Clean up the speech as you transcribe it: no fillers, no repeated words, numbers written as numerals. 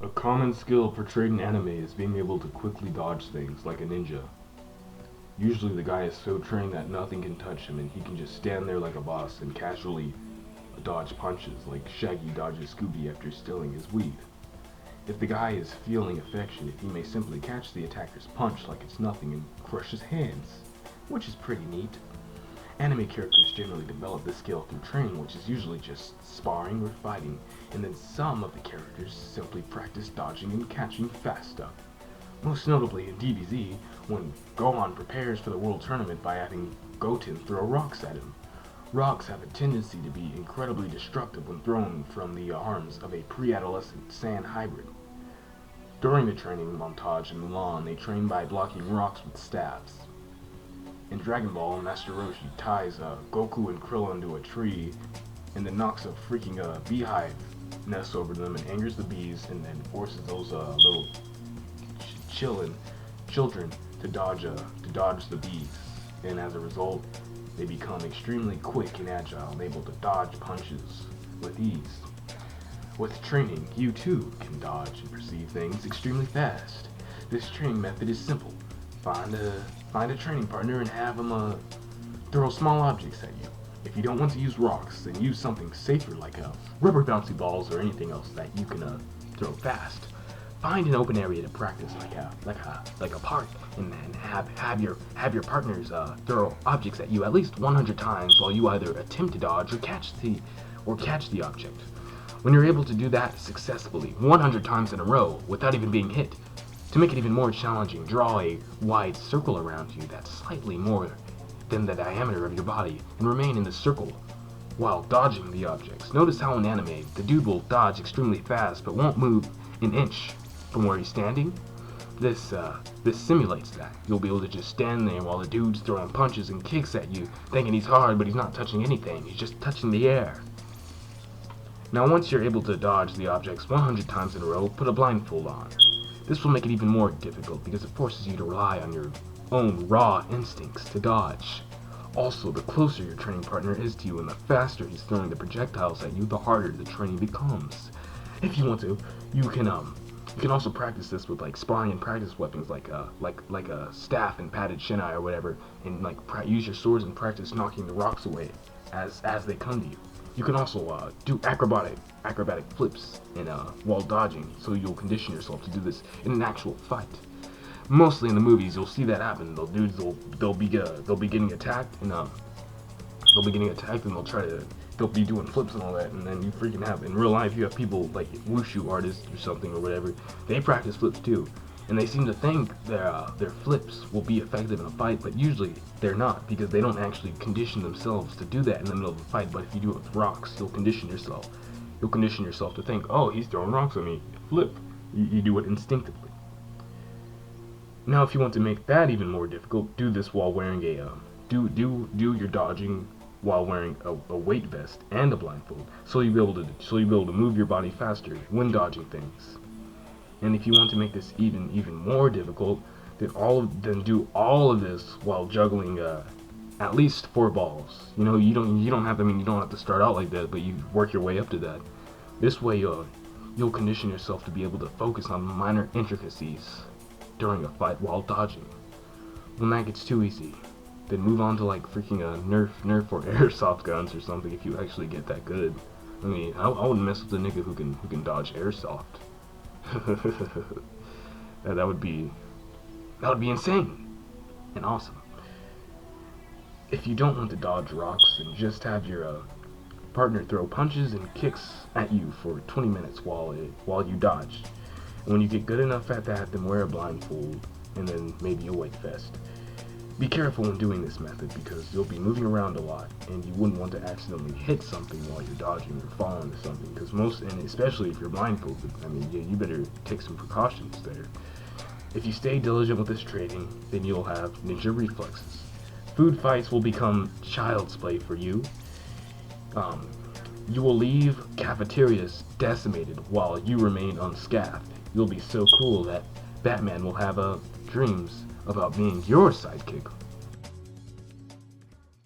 A common skill portrayed in anime is being able to quickly dodge things like a ninja. Usually the guy is so trained that nothing can touch him and he can just stand there like a boss and casually dodge punches like Shaggy dodges Scooby after stealing his weed. If the guy is feeling affectionate, he may simply catch the attacker's punch like it's nothing and crush his hands, which is pretty neat. Anime characters generally develop this skill through training, which is usually just sparring or fighting, and then some of the characters simply practice dodging and catching fast stuff. Most notably in DBZ, when Gohan prepares for the World Tournament by having Goten throw rocks at him. Rocks have a tendency to be incredibly destructive when thrown from the arms of a pre-adolescent saiyan hybrid. During the training montage in Mulan, they train by blocking rocks with staves. In Dragon Ball, Master Roshi ties Goku and Krillin to a tree and then knocks a freaking beehive nest over them and angers the bees and then forces those little children to dodge the bees. And as a result, they become extremely quick and agile and able to dodge punches with ease. With training, you too can dodge and perceive things extremely fast. This training method is simple. Find a training partner and have them throw small objects at you. If you don't want to use rocks, then use something safer like rubber bouncy balls or anything else that you can throw fast. Find an open area to practice, like a park, and then have your partners throw objects at you at least 100 times while you either attempt to dodge or catch the object. When you're able to do that successfully 100 times in a row without even being hit, to make it even more challenging, draw a wide circle around you that's slightly more than the diameter of your body and remain in the circle while dodging the objects. Notice how in anime, the dude will dodge extremely fast but won't move an inch from where he's standing. This simulates that. You'll be able to just stand there while the dude's throwing punches and kicks at you, thinking he's hard, but he's not touching anything. He's just touching the air. Now once you're able to dodge the objects 100 times in a row, put a blindfold on. This will make it even more difficult because it forces you to rely on your own raw instincts to dodge. Also, the closer your training partner is to you and the faster he's throwing the projectiles at you, the harder the training becomes. If you want to, you can also practice this with like sparring and practice weapons like a staff and padded shinai or whatever, and like use your swords and practice knocking the rocks away as they come to you. You can also do acrobatic flips and while dodging, so you'll condition yourself to do this in an actual fight. Mostly in the movies, you'll see that happen. They'll be getting attacked and they'll be doing flips and all that, and then you freaking have in real life you have people like wushu artists or something or whatever. They practice flips too, and they seem to think their flips will be effective in a fight, but usually they're not because they don't actually condition themselves to do that in the middle of a fight. But if you do it with rocks, you'll condition yourself. You'll condition yourself to think, oh, he's throwing rocks at me. Flip. You do it instinctively. Now, if you want to make that even more difficult, do this while wearing do your dodging while wearing a weight vest and a blindfold, so you'll be able to move your body faster when dodging things. And if you want to make this even more difficult, then do all of this while juggling at least 4 balls. You know, you don't have to start out like that, but you work your way up to that. This way, you'll condition yourself to be able to focus on minor intricacies during a fight while dodging. When that gets too easy, then move on to like freaking Nerf or airsoft guns or something if you actually get that good. I mean, I wouldn't mess with the nigga who can dodge airsoft. that would be insane and awesome. If you don't want to dodge rocks, then just have your partner throw punches and kicks at you for 20 minutes while you dodge. And when you get good enough at that, then wear a blindfold and then maybe a weight vest. Be careful when doing this method because you'll be moving around a lot and you wouldn't want to accidentally hit something while you're dodging or fall into something, because especially if you're blindfolded, I mean, you better take some precautions there. If you stay diligent with this training, then you'll have ninja reflexes. Food fights will become child's play for you. You will leave cafeterias decimated while you remain unscathed. You'll be so cool that Batman will have dreams about being your sidekick